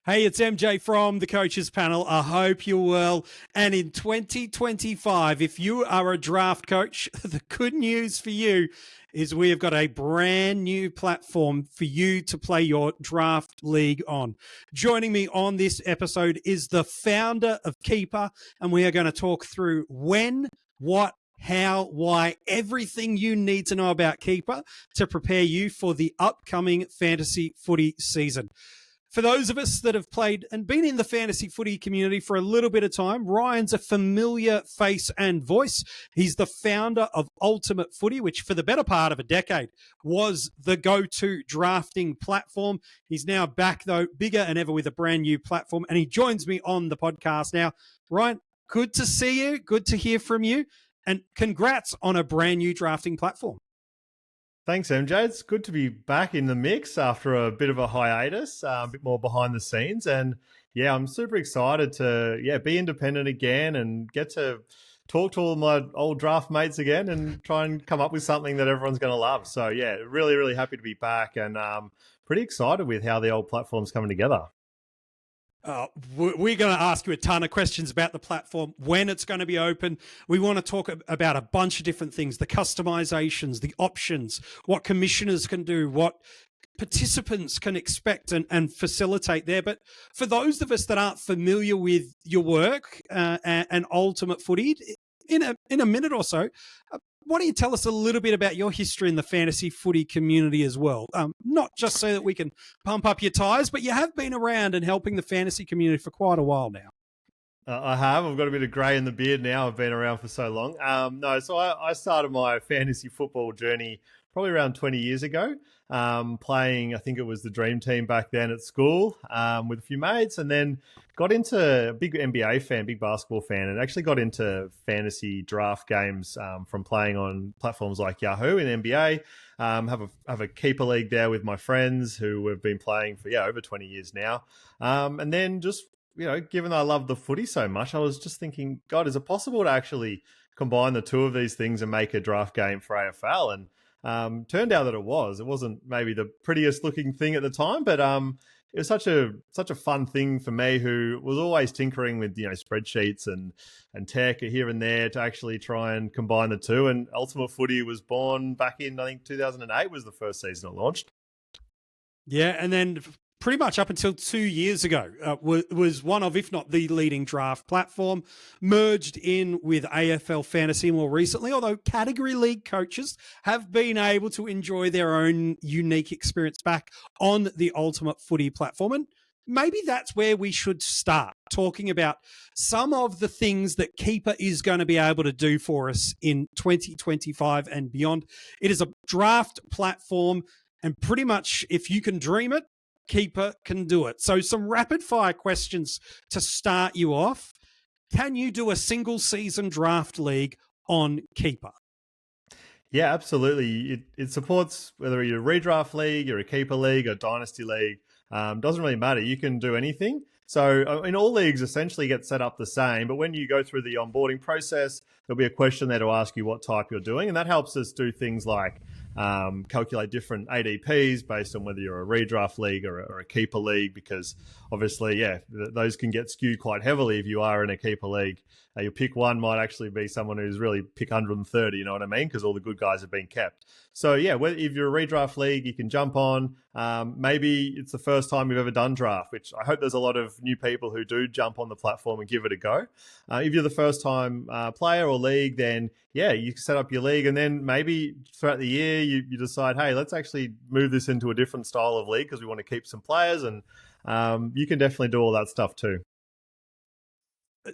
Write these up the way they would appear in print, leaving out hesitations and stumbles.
Hey, it's MJ from the Coaches Panel. I hope you're well. And in 2025, if you are a draft coach, the good news for you is we have got a brand new platform for you to play your draft league on. Joining me on this episode is the founder of Keeper, and we are going to talk through when, what, how, why, everything you need to know about Keeper to prepare you for the upcoming fantasy footy season. For those of us that have played and been in the fantasy footy community for a little bit of time, Ryan's a familiar face and voice. He's the founder of Ultimate Footy, which for the better part of a decade was the go-to drafting platform. He's now back, though, bigger than ever with a brand new platform, and he joins me on the podcast now. Ryan, good to see you. Good to hear from you. And congrats on a brand new drafting platform. Thanks, MJ. It's good to be back in the mix after a bit of a hiatus, a bit more behind the scenes. And yeah, I'm super excited to be independent again and get to talk to all my old draft mates again and try and come up with something that everyone's going to love. So yeah, really, really happy to be back and pretty excited with how the old platform's coming together. We're going to ask you a ton of questions about the platform, when it's going to be open. We want to talk about a bunch of different things, the customizations, the options, what commissioners can do, what participants can expect and facilitate there. But for those of us that aren't familiar with your work and Ultimate Footy, in a minute or so, why don't you tell us a little bit about your history in the fantasy footy community as well? Not just so that we can pump up your tires, but you have been around and helping the fantasy community for quite a while now. I have. I've got a bit of grey in the beard now. I've been around for so long. So I started my fantasy football journey probably around 20 years ago, playing, I think it was the Dream Team back then at school with a few mates, and then got into a big NBA fan, big basketball fan, and actually got into fantasy draft games from playing on platforms like Yahoo in NBA. Have a keeper league there with my friends who have been playing for over 20 years now. And then just, given I love the footy so much, I was just thinking, God, is it possible to actually combine the two of these things and make a draft game for AFL? And turned out that it wasn't maybe the prettiest looking thing at the time, but it was such a fun thing for me, who was always tinkering with spreadsheets and tech here and there, to actually try and combine the two. And Ultimate Footy was born back in, I think 2008 was the first season it launched. Yeah, and then pretty much up until 2 years ago, was one of, if not the leading draft platform, merged in with AFL Fantasy more recently, although category league coaches have been able to enjoy their own unique experience back on the Ultimate Footy platform. And maybe that's where we should start, talking about some of the things that Keeper is going to be able to do for us in 2025 and beyond. It is a draft platform, and pretty much if you can dream it, Keeper can do it. So some rapid fire questions to start you off. Can you do a single season draft league on Keeper? Yeah, absolutely. It supports whether you're a redraft league, you're a keeper league, or dynasty league. Doesn't really matter. You can do anything. So in all leagues essentially get set up the same, but when you go through the onboarding process, there'll be a question there to ask you what type you're doing. And that helps us do things like calculate different ADPs based on whether you're a redraft league or a keeper league, because obviously, those can get skewed quite heavily if you are in a keeper league. Your pick one might actually be someone who's really pick 130, you know what I mean? Because all the good guys have been kept. So if you're a redraft league, you can jump on. Maybe it's the first time you've ever done draft, which I hope there's a lot of new people who do jump on the platform and give it a go. If you're the first time player or league, then you can set up your league, and then maybe throughout the year you decide, hey, let's actually move this into a different style of league because we want to keep some players, and you can definitely do all that stuff too.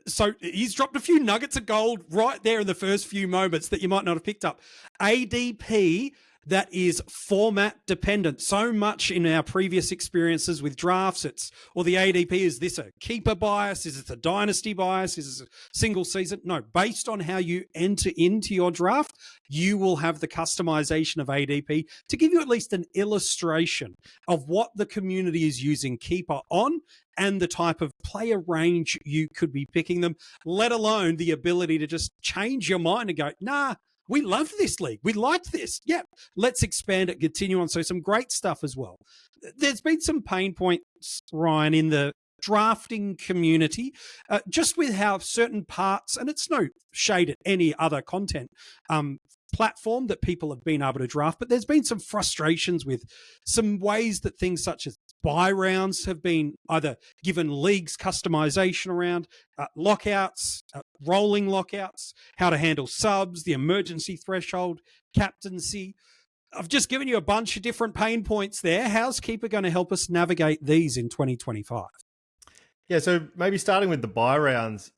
So he's dropped a few nuggets of gold right there in the first few moments that you might not have picked up. ADP, that is format dependent. So much in our previous experiences with drafts, the ADP, is this a keeper bias? Is it a dynasty bias? Is it a single season? No, based on how you enter into your draft, you will have the customization of ADP to give you at least an illustration of what the community is using Keeper on and the type of player range you could be picking them, let alone the ability to just change your mind and go, nah, we love this league. We like this. Yeah, let's expand it, continue on. So some great stuff as well. There's been some pain points, Ryan, in the drafting community, just with how certain parts, and it's no shade at any other content platform that people have been able to draft, but there's been some frustrations with some ways that things such as buy rounds have been either given leagues customization around, lockouts, rolling lockouts, how to handle subs, the emergency threshold, captaincy. I've just given you a bunch of different pain points there. How's Keeper going to help us navigate these in 2025? Yeah, so maybe starting with the buy rounds,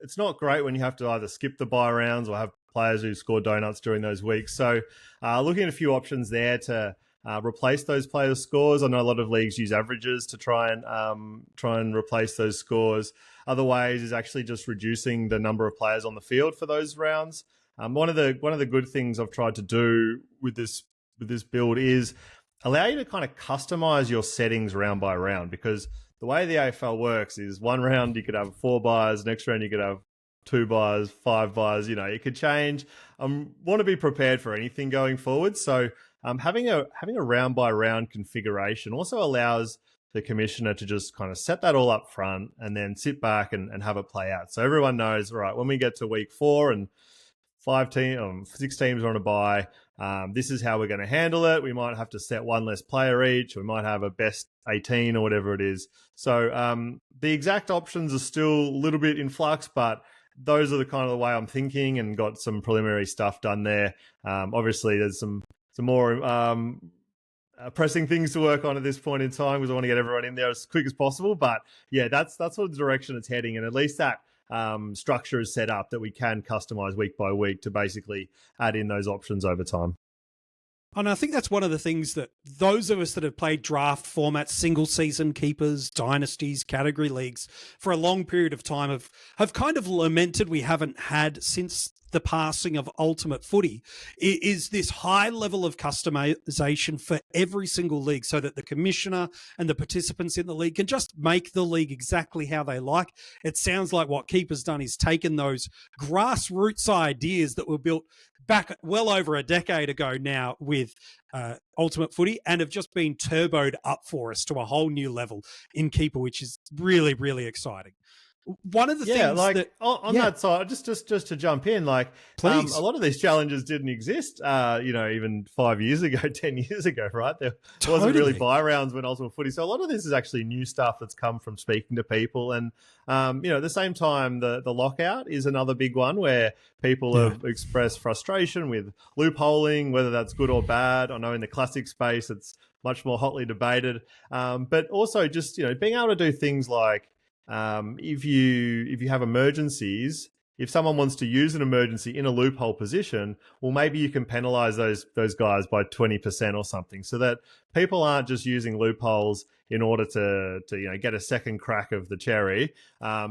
it's not great when you have to either skip the buy rounds or have players who score donuts during those weeks. So looking at a few options there to replace those players' scores. I know a lot of leagues use averages to try and replace those scores. Other ways is actually just reducing the number of players on the field for those rounds. One of the good things I've tried to do with this build is allow you to kind of customize your settings round by round, because the way the AFL works is one round you could have 4 buys, next round you could have 2 buys, 5 buys. You know, it could change. Want to be prepared for anything going forward. So having a round by round configuration also allows the commissioner to just kind of set that all up front and then sit back and have it play out. So everyone knows, all right, when we get to week 4 and 6 teams are on a bye, this is how we're going to handle it. We might have to set 1 less player each. We might have a best 18 or whatever it is. So the exact options are still a little bit in flux, but those are the kind of the way I'm thinking, and got some preliminary stuff done there. Obviously, there's some more pressing things to work on at this point in time, because I want to get everyone in there as quick as possible. But yeah, that's sort of the direction it's heading, and at least that structure is set up that we can customize week by week to basically add in those options over time. And I think that's one of the things that those of us that have played draft formats, single season keepers, dynasties, category leagues for a long period of time have kind of lamented we haven't had since the passing of Ultimate Footy, is this high level of customization for every single league, so that the commissioner and the participants in the league can just make the league exactly how they like. It sounds like what Keeper's done is taken those grassroots ideas that were built back well over a decade ago now with Ultimate Footy, and have just been turboed up for us to a whole new level in Keeper, which is really, really exciting. One of the things on that side, just to jump in, please. A lot of these challenges didn't exist, even 5 years ago, 10 years ago, right? There wasn't really buy rounds when Ultimate Footy. So a lot of this is actually new stuff that's come from speaking to people. And, at the same time, the lockout is another big one where people have expressed frustration with loopholing, whether that's good or bad. I know in the classic space, it's much more hotly debated. But also just, being able to do things like, if you have emergencies, if someone wants to use an emergency in a loophole position, well, maybe you can penalize those guys by 20% or something, so that people aren't just using loopholes in order to get a second crack of the cherry.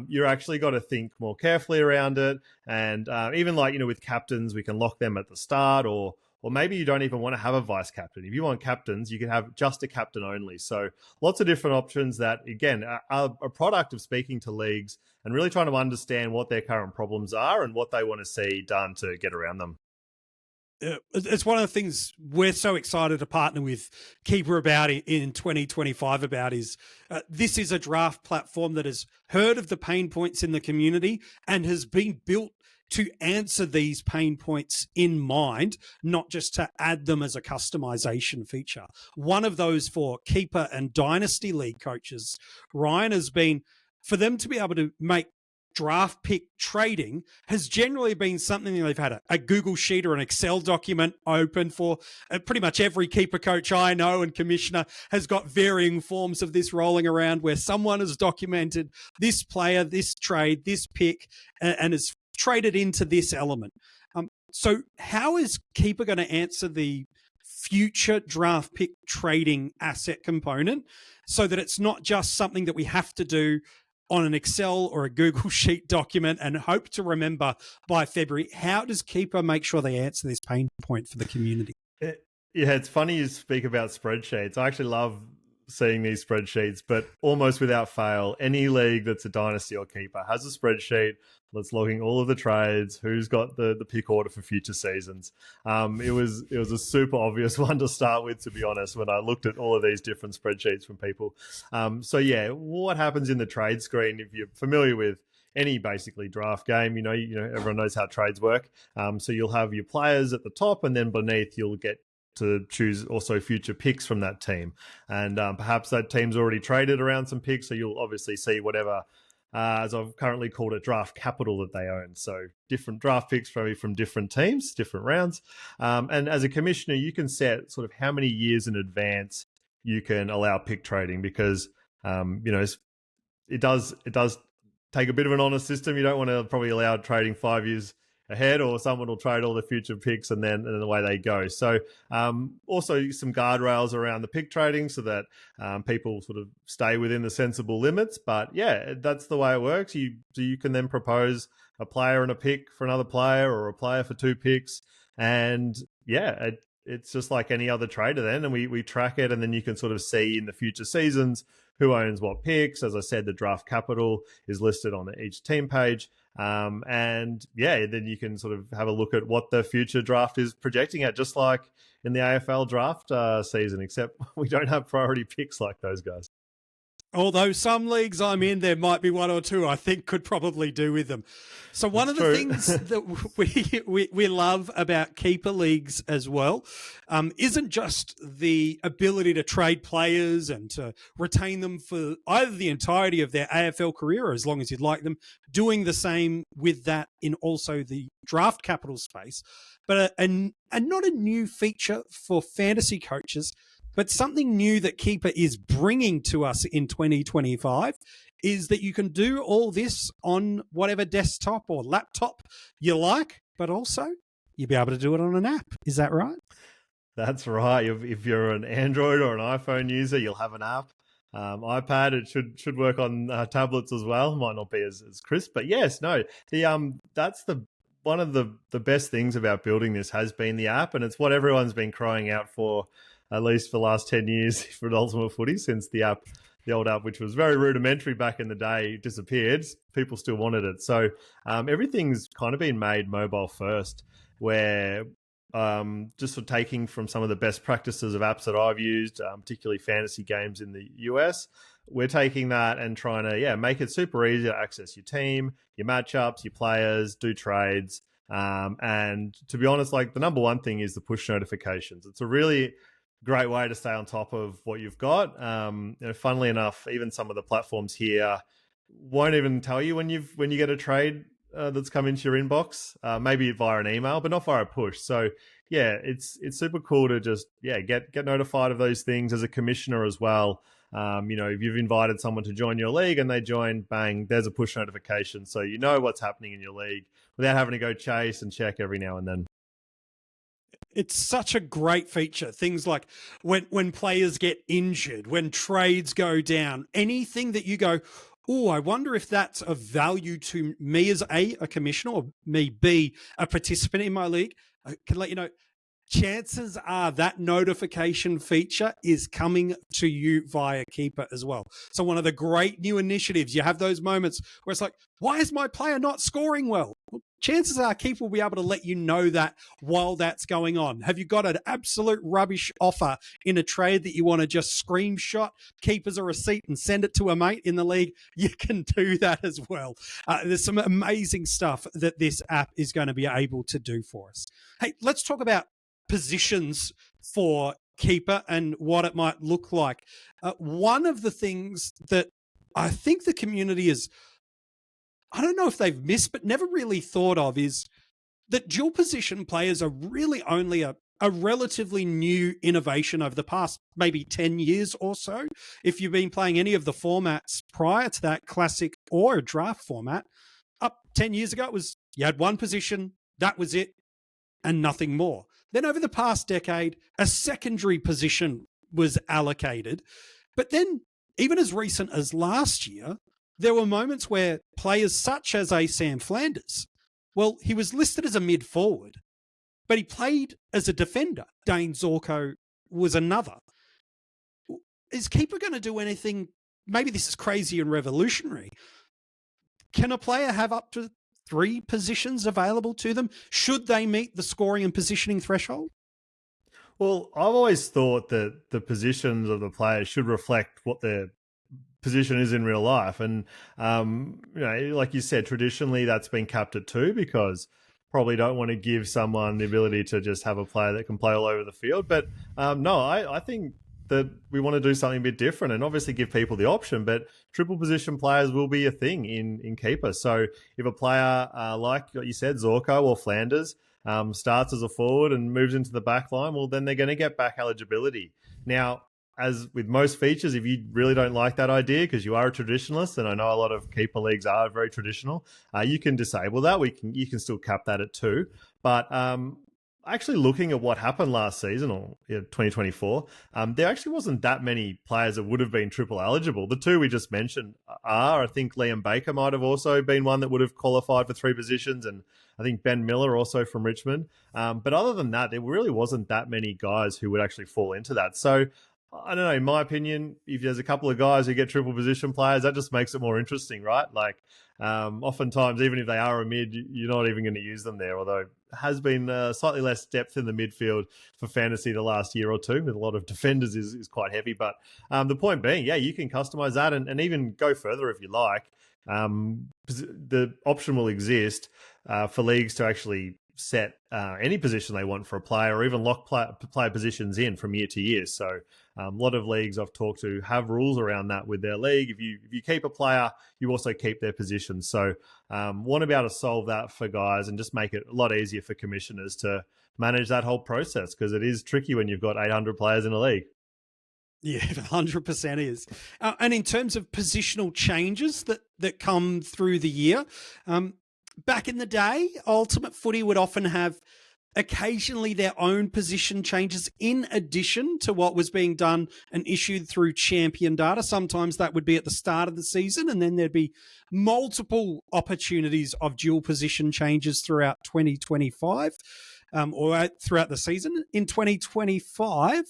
You're actually got to think more carefully around it, and even with captains, we can lock them at the start, or maybe you don't even want to have a vice captain. If you want captains, you can have just a captain only. So lots of different options that, again, are a product of speaking to leagues and really trying to understand what their current problems are and what they want to see done to get around them. It's one of the things we're so excited to partner with Keeper about in 2025 about is this is a draft platform that has heard of the pain points in the community and has been built to answer these pain points in mind, not just to add them as a customization feature. One of those for Keeper and Dynasty League coaches, Ryan, has been for them to be able to make draft pick trading has generally been something that they've had a Google sheet or an Excel document open for. Pretty much every keeper coach I know and commissioner has got varying forms of this rolling around, where someone has documented this player, this trade, this pick, and has traded into this element. So how is Keeper going to answer the future draft pick trading asset component, so that it's not just something that we have to do on an Excel or a Google Sheet document and hope to remember by February? How does Keeper make sure they answer this pain point for the community? Yeah, it's funny you speak about spreadsheets. I actually love seeing these spreadsheets, but almost without fail, any league that's a dynasty or keeper has a spreadsheet that's logging all of the trades, who's got the pick order for future seasons. It was a super obvious one to start with, to be honest, when I looked at all of these different spreadsheets from people. So yeah, what happens in the trade screen, if you're familiar with any basically draft game, you know, everyone knows how trades work. So you'll have your players at the top, and then beneath you'll get to choose also future picks from that team. And perhaps that team's already traded around some picks, so you'll obviously see whatever, as I've currently called it, draft capital that they own. So different draft picks probably from different teams, different rounds. And as a commissioner, you can set sort of how many years in advance you can allow pick trading, because it does take a bit of an honest system. You don't want to probably allow trading 5 years ahead, or someone will trade all the future picks and then away they go. So also some guardrails around the pick trading so that people sort of stay within the sensible limits. But yeah, that's the way it works. You can then propose a player and a pick for another player, or a player for 2 picks. And yeah, it's just like any other trader then, and we track it, and then you can sort of see in the future seasons who owns what picks. As I said, the draft capital is listed on each team page. And yeah, then you can sort of have a look at what the future draft is projecting at, just like in the AFL draft season, except we don't have priority picks like those guys. Although some leagues I'm in, there might be 1 or 2 I think could probably do with them. So one of the things that we love about keeper leagues as well isn't just the ability to trade players and to retain them for either the entirety of their AFL career, or as long as you'd like them, doing the same with that in also the draft capital space, but not a new feature for fantasy coaches, but something new that Keeper is bringing to us in 2025 is that you can do all this on whatever desktop or laptop you like, but also you'll be able to do it on an app. Is that right? That's right. If you're an Android or an iPhone user, you'll have an app. iPad, it should work on tablets as well. Might not be as crisp, but yes, no. That's one of the best things about building this has been the app, and it's what everyone's been crying out for, at least for the last 10 years for Ultimate Footy, since the old app, which was very rudimentary back in the day, disappeared. People still wanted it. So everything's kind of been made mobile first, where just for taking from some of the best practices of apps that I've used, particularly fantasy games in the US, we're taking that and trying to make it super easy to access your team, your matchups, your players, do trades. And to be honest, like the number one thing is the push notifications. It's a really great way to stay on top of what you've got. Funnily enough, even some of the platforms here won't even tell you when you get a trade that's come into your inbox, maybe via an email, but not via a push. So yeah, it's super cool to just get notified of those things as a commissioner as well. If you've invited someone to join your league and they join, bang, there's a push notification, so you know what's happening in your league without having to go chase and check every now and then. It's such a great feature. Things like when players get injured, when trades go down, anything that you go, oh, I wonder if that's of value to me as a commissioner, or me, B, a participant in my league. I can let you know, chances are that notification feature is coming to you via Keeper as well. So one of the great new initiatives, you have those moments where it's like, why is my player not scoring well? Well, chances are Keeper will be able to let you know that while that's going on. Have you got an absolute rubbish offer in a trade that you want to just screenshot, keep as a receipt and send it to a mate in the league? You can do that as well. There's some amazing stuff that this app is going to be able to do for us. Hey, let's talk about positions for Keeper and what it might look like. One of the things that I think the community is, I don't know if they've missed, but never really thought of, is that dual position players are really only a relatively new innovation over the past maybe 10 years or so. If you've been playing any of the formats prior to that, classic or a draft format, up 10 years ago, it was you had one position, that was it, and nothing more. Then over the past decade, a secondary position was allocated. But then, even as recent as last year, there were moments where players such as a Sam Flanders, well, he was listed as a mid-forward, but he played as a defender. Dane Zorko was another. is keeper going to do anything? Maybe this is crazy and revolutionary. Can a player have up to 3 positions available to them? Should they meet the scoring and positioning threshold? Well, I've always thought that the positions of the players should reflect what their position is in real life. And, like you said, traditionally that's been capped at 2 because probably don't want to give someone the ability to just have a player that can play all over the field. But no, I think that we want to do something a bit different and obviously give people the option, but triple position players will be a thing in keeper. So if a player like what you said, Zorko or Flanders, starts as a forward and moves into the back line, well, then they're going to get back eligibility. Now, as with most features, if you really don't like that idea because you are a traditionalist, and I know a lot of keeper leagues are very traditional, you can disable that. You can still cap that at 2. But actually looking at what happened last season or 2024, there actually wasn't that many players that would have been triple eligible. The 2 we just mentioned are, I think Liam Baker might have also been one that would have qualified for 3 positions, and I think Ben Miller also from Richmond. But other than that, there really wasn't that many guys who would actually fall into that. So I don't know, in my opinion, if there's a couple of guys who get triple position players, that just makes it more interesting, right? Like, oftentimes, even if they are a mid, you're not even going to use them there, although it has been slightly less depth in the midfield for fantasy the last year or 2, with a lot of defenders is quite heavy. But the point being, yeah, you can customize that and even go further if you like. The option will exist for leagues to actually set any position they want for a player, or even lock player positions in from year to year. So a lot of leagues I've talked to have rules around that with their league. If you keep a player, you also keep their position. So want to be able to solve that for guys and just make it a lot easier for commissioners to manage that whole process, because it is tricky when you've got 800 players in a league. Yeah, 100% is. And in terms of positional changes that come through the year, back in the day, Ultimate Footy would often have occasionally their own position changes in addition to what was being done and issued through champion data. Sometimes that would be at the start of the season, and then there'd be multiple opportunities of dual position changes throughout 2025 or throughout the season. In 2025,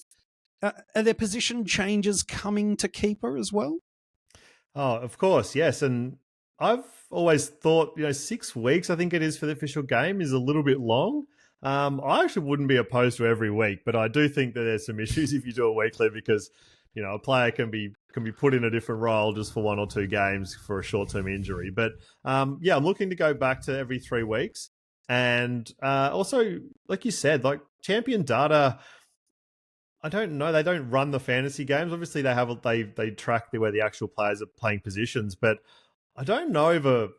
are there position changes coming to keeper as well? Oh, of course, yes. And I've always thought, 6 weeks, I think it is for the official game, is a little bit long. I actually wouldn't be opposed to every week, but I do think that there's some issues if you do it weekly, because a player can be put in a different role just for 1 or 2 games for a short-term injury. But I'm looking to go back to every 3 weeks, and also, like you said, like champion data, I don't know. They don't run the fantasy games. Obviously, they track where the actual players are playing positions, but I don't know if a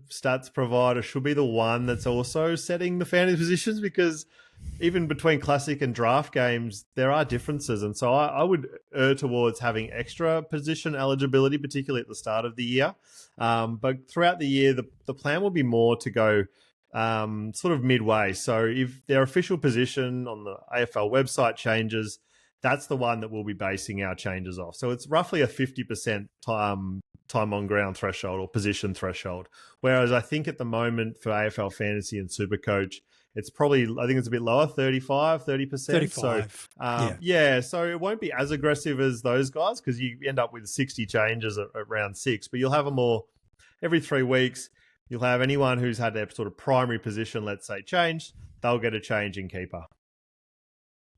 stats provider should be the one that's also setting the fantasy positions, because even between classic and draft games, there are differences. And so I would err towards having extra position eligibility, particularly at the start of the year. But throughout the year, the plan will be more to go sort of midway. So if their official position on the AFL website changes, that's the one that we'll be basing our changes off. So it's roughly a 50% time on ground threshold or position threshold. Whereas I think at the moment for AFL Fantasy and Supercoach, it's probably, I think it's a bit lower, 30%. 35. So, so it won't be as aggressive as those guys, because you end up with 60 changes at round 6, but you'll have them all every 3 weeks. You'll have anyone who's had their sort of primary position, let's say, changed, they'll get a change in keeper.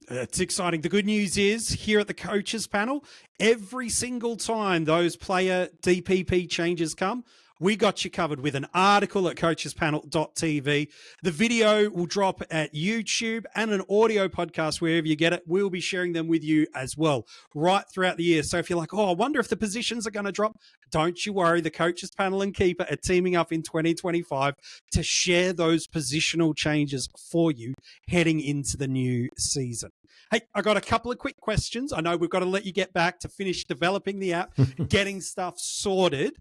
It's exciting. The good news is, here at the coaches panel, every single time those player DPP changes come, we got you covered with an article at coachespanel.tv. The video will drop at YouTube, and an audio podcast wherever you get it. We'll be sharing them with you as well right throughout the year. So if you're like, I wonder if the positions are going to drop, don't you worry. The coaches panel and keeper are teaming up in 2025 to share those positional changes for you heading into the new season. Hey, I got a couple of quick questions. I know we've got to let you get back to finish developing the app, getting stuff sorted.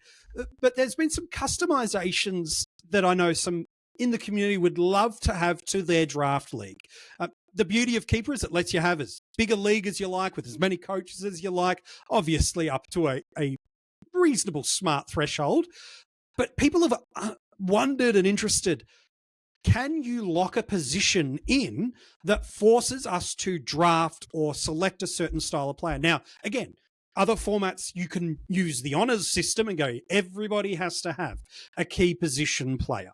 But there's been some customizations that I know some in the community would love to have to their draft league. The beauty of Keeper is it lets you have as big a league as you like, with as many coaches as you like, obviously up to a reasonable smart threshold. But people have wondered and interested, can you lock a position in that forces us to draft or select a certain style of player? Now, again, other formats, you can use the honours system and go, everybody has to have a key position player.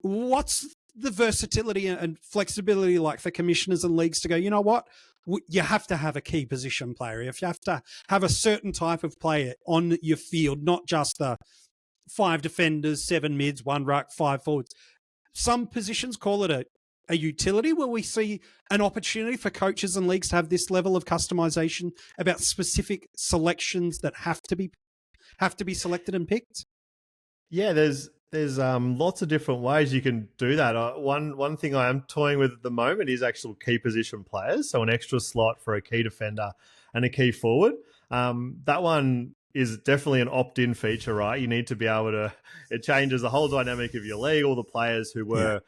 What's the versatility and flexibility like for commissioners and leagues to go, you know what? You have to have a key position player. If you have to have a certain type of player on your field, not just the 5 defenders, 7 mids, 1 ruck, 5 forwards. Some positions call it a utility. Will we see an opportunity for coaches and leagues to have this level of customization about specific selections that have to be selected and picked? Yeah, there's lots of different ways you can do that. One thing I am toying with at the moment is actual key position players, so an extra slot for a key defender and a key forward. That one is definitely an opt-in feature, right? You need to be able to, it changes the whole dynamic of your league. All the players who were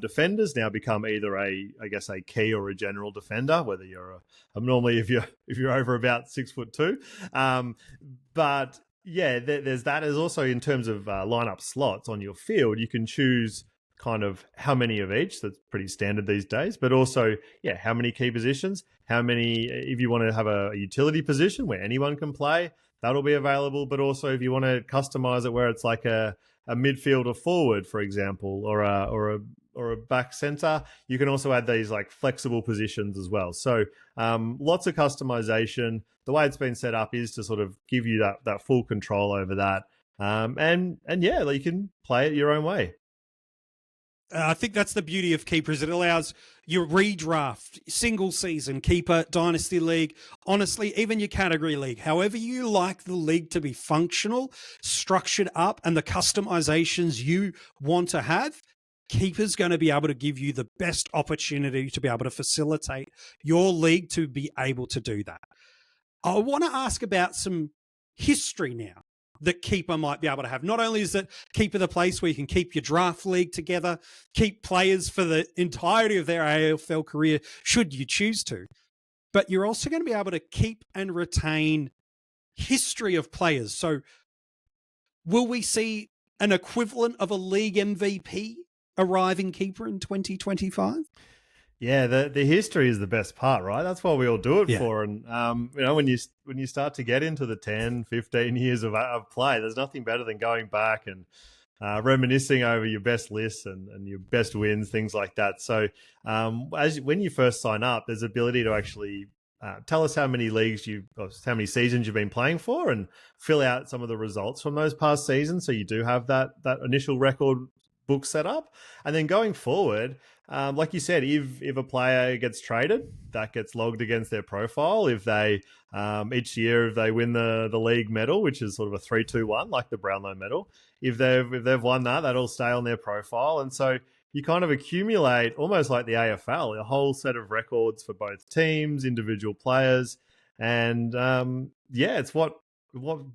defenders now become either a key or a general defender, whether you're normally if you're over about 6'2". But yeah, there's that. There's also, in terms of lineup slots on your field, you can choose kind of how many of each. That's pretty standard these days. But also, how many key positions, how many, if you want to have a utility position where anyone can play, that'll be available. But also, if you want to customize it where it's like a midfielder forward, for example, or a back center, you can also add these like flexible positions as well. So lots of customization. The way it's been set up is to sort of give you that full control over that. And you can play it your own way. I think that's the beauty of Keepers. It allows your redraft, single season, Keeper, Dynasty League, honestly, even your category league, however you like the league to be functional, structured up, and the customizations you want to have, Keeper's going to be able to give you the best opportunity to be able to facilitate your league to be able to do that. I want to ask about some history now that Keeper might be able to have. Not only is it Keeper the place where you can keep your draft league together, keep players for the entirety of their AFL career, should you choose to, but you're also going to be able to keep and retain history of players. So will we see an equivalent of a league MVP arriving Keeper in 2025? Yeah, the history is the best part, right? That's what we all do it for. And, when you start to get into the 10, 15 years of play, there's nothing better than going back and reminiscing over your best lists and your best wins, things like that. So when you first sign up, there's ability to actually tell us how many how many seasons you've been playing for, and fill out some of the results from those past seasons. So you do have that initial record book set up. And then going forward, like you said, if a player gets traded, that gets logged against their profile. If they each year, if they win the league medal, which is sort of a 3-2-1, like the Brownlow medal, if they've won that'll stay on their profile. And so you kind of accumulate, almost like the AFL, a whole set of records for both teams, individual players, and it's what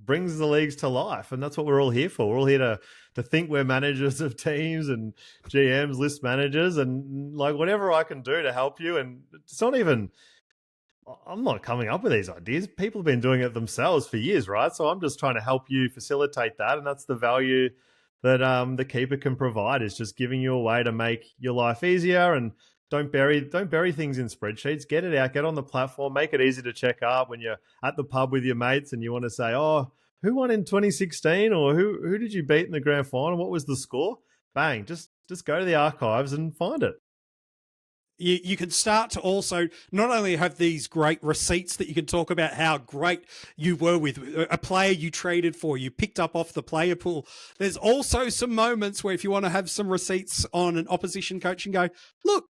brings the leagues to life. And that's what we're all here for. We're all here to think we're managers of teams and GMs, list managers, and like whatever I can do to help you. And it's not even, I'm not coming up with these ideas. People have been doing it themselves for years, right? So I'm just trying to help you facilitate that. And that's the value that the Keeper can provide, is just giving you a way to make your life easier. And don't bury things in spreadsheets. Get it out, get on the platform, make it easy to check up when you're at the pub with your mates and you want to say, oh, who won in 2016? Or who did you beat in the grand final? What was the score? Bang, just go to the archives and find it. You can start to also not only have these great receipts that you can talk about how great you were with a player you traded for, you picked up off the player pool. There's also some moments where if you want to have some receipts on an opposition coach and go, look,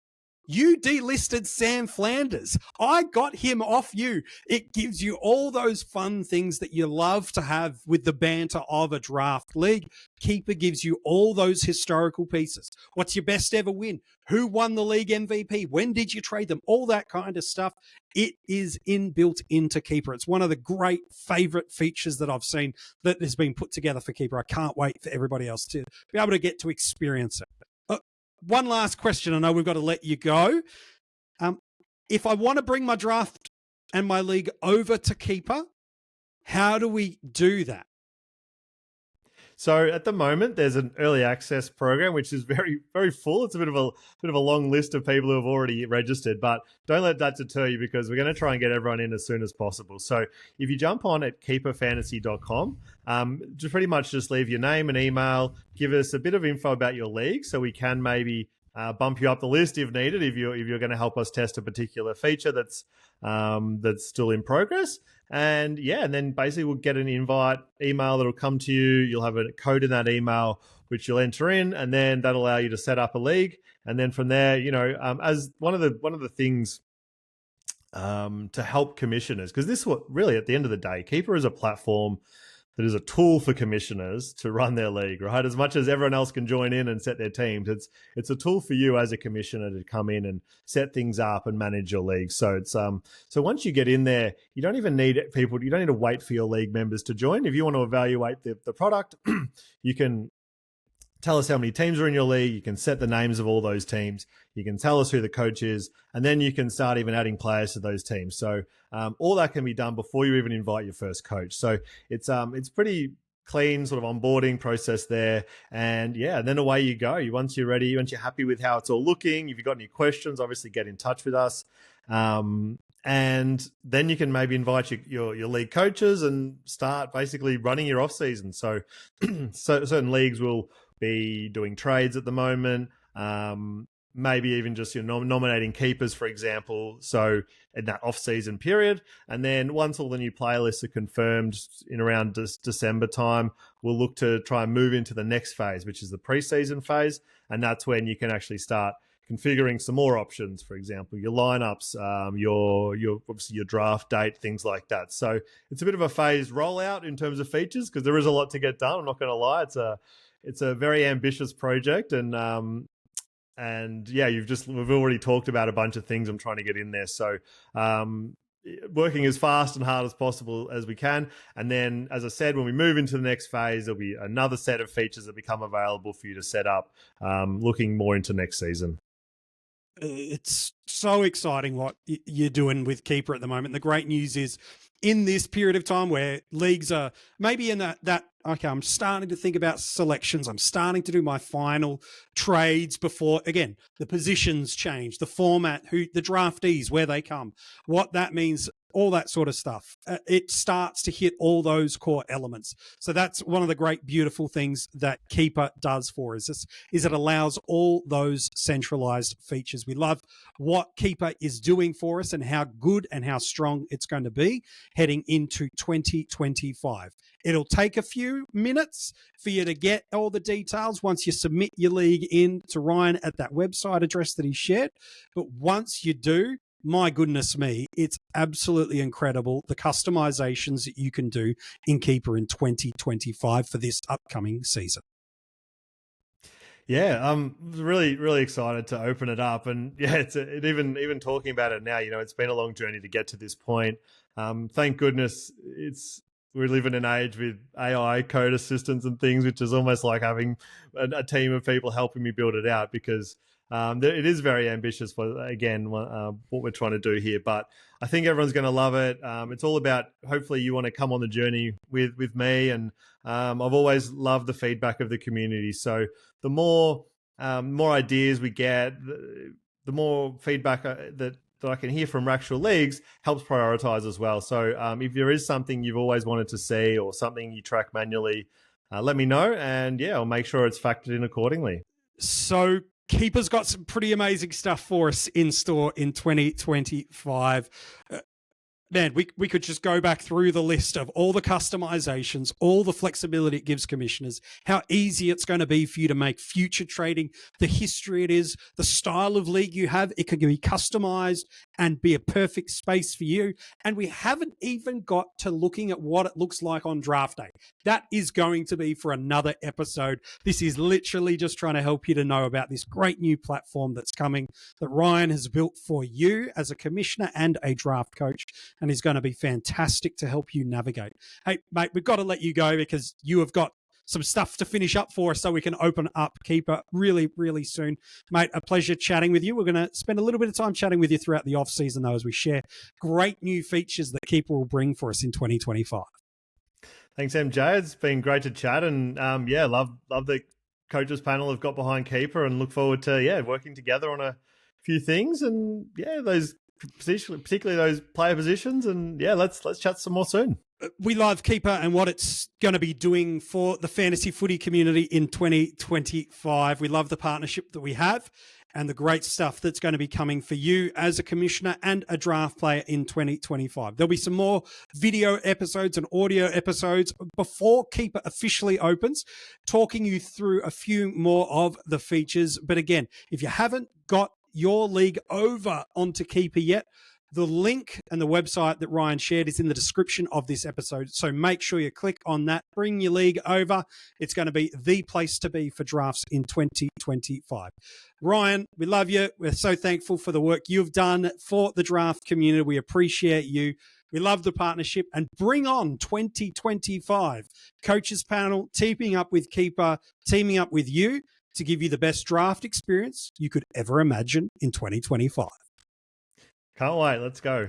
you delisted Sam Flanders. I got him off you. It gives you all those fun things that you love to have with the banter of a draft league. Keeper gives you all those historical pieces. What's your best ever win? Who won the league MVP? When did you trade them? All that kind of stuff. It is inbuilt into Keeper. It's one of the great favorite features that I've seen that has been put together for Keeper. I can't wait for everybody else to be able to get to experience it. One last question. I know we've got to let you go. If I want to bring my draft and my league over to Keeper, how do we do that? So at the moment, there's an early access program, which is very, very full. It's a bit of a long list of people who have already registered, but don't let that deter you because we're going to try and get everyone in as soon as possible. So if you jump on at keeperfantasy.com, just pretty much just leave your name and email, give us a bit of info about your league so we can maybe bump you up the list if needed, if you're going to help us test a particular feature that's still in progress. And then basically we'll get an invite email that'll come to you. You'll have a code in that email which you'll enter in, and then that'll allow you to set up a league. And then from there, as one of the things to help commissioners, because this is what really at the end of the day, Keeper is a platform that is a tool for commissioners to run their league, right? As much as everyone else can join in and set their teams, it's a tool for you as a commissioner to come in and set things up and manage your league. So it's so once you get in there, you don't even need people. You don't need to wait for your league members to join. If you want to evaluate the product, you can tell us how many teams are in your league. You can set the names of all those teams. You can tell us who the coach is, and then you can start even adding players to those teams. So all that can be done before you even invite your first coach. So it's pretty clean sort of onboarding process there. And then away you go. Once you're ready, once you're happy with how it's all looking, if you've got any questions, obviously get in touch with us. And then you can maybe invite your league coaches and start basically running your off season. So certain leagues will be doing trades at the moment, maybe even just nominating keepers, for example, so in that off-season period. And then once all the new player lists are confirmed in around December time, we'll look to try and move into the next phase, which is the preseason phase. And that's when you can actually start configuring some more options, for example, your lineups, your obviously your draft date, things like that. So it's a bit of a phased rollout in terms of features because there is a lot to get done. I'm not going to lie. It's a very ambitious project, and we've already talked about a bunch of things I'm trying to get in there. So working as fast and hard as possible as we can. And then, as I said, when we move into the next phase, there'll be another set of features that become available for you to set up, looking more into next season. It's so exciting what you're doing with Keeper at the moment. The great news is in this period of time where leagues are maybe in that okay, I'm starting to think about selections. I'm starting to do my final trades before, again, the positions change, the format, the draftees, where they come, what that means, all that sort of stuff. It starts to hit all those core elements. So that's one of the great, beautiful things that Keeper does for us, is it allows all those centralized features. We love what Keeper is doing for us and how good and how strong it's going to be heading into 2025. It'll take a few minutes for you to get all the details once you submit your league in to Ryan at that website address that he shared. But once you do, my goodness me, it's absolutely incredible the customizations that you can do in Keeper in 2025 for this upcoming season. Yeah, I'm really, really excited to open it up. And even talking about it now, it's been a long journey to get to this point. Thank goodness we live in an age with AI code assistants and things, which is almost like having a team of people helping me build it out because it is very ambitious for, again, what we're trying to do here. But I think everyone's going to love it. It's all about, hopefully you want to come on the journey with me. And I've always loved the feedback of the community. So the more ideas we get, the more feedback that I can hear from actual leagues helps prioritize as well. So if there is something you've always wanted to see or something you track manually, let me know. And I'll make sure it's factored in accordingly. So Keeper's got some pretty amazing stuff for us in store in 2025. Man, we could just go back through the list of all the customizations, all the flexibility it gives commissioners, how easy it's going to be for you to make future trading, the history it is, the style of league you have. It can be customized and be a perfect space for you. And we haven't even got to looking at what it looks like on draft day. That is going to be for another episode. This is literally just trying to help you to know about this great new platform that's coming that Ryan has built for you as a commissioner and a draft coach. And is going to be fantastic to help you navigate. Hey, mate, we've got to let you go because you have got some stuff to finish up for us so we can open up Keeper really, really soon. Mate, a pleasure chatting with you. We're going to spend a little bit of time chatting with you throughout the off-season, though, as we share great new features that Keeper will bring for us in 2025. Thanks, MJ. It's been great to chat, and yeah, love the coaches panel have got behind keeper, and look forward to working together on a few things, and those particularly those player positions, and let's chat some more soon. We love keeper and what it's going to be doing for the fantasy footy community in 2025. We love the partnership that we have and the great stuff that's going to be coming for you as a commissioner and a draft player in 2025. There'll be some more video episodes and audio episodes before keeper officially opens, talking you through a few more of the features. But again, if you haven't got your league over onto keeper yet, the link and the website that Ryan shared is in the description of this episode. So make sure you click on that. Bring your league over. It's going to be the place to be for drafts in 2025. Ryan, we love you. We're so thankful for the work you've done for the draft community. We appreciate you. We love the partnership, and bring on 2025. Coaches panel, teaming up with Keeper, teaming up with you to give you the best draft experience you could ever imagine in 2025. Can't wait. Let's go.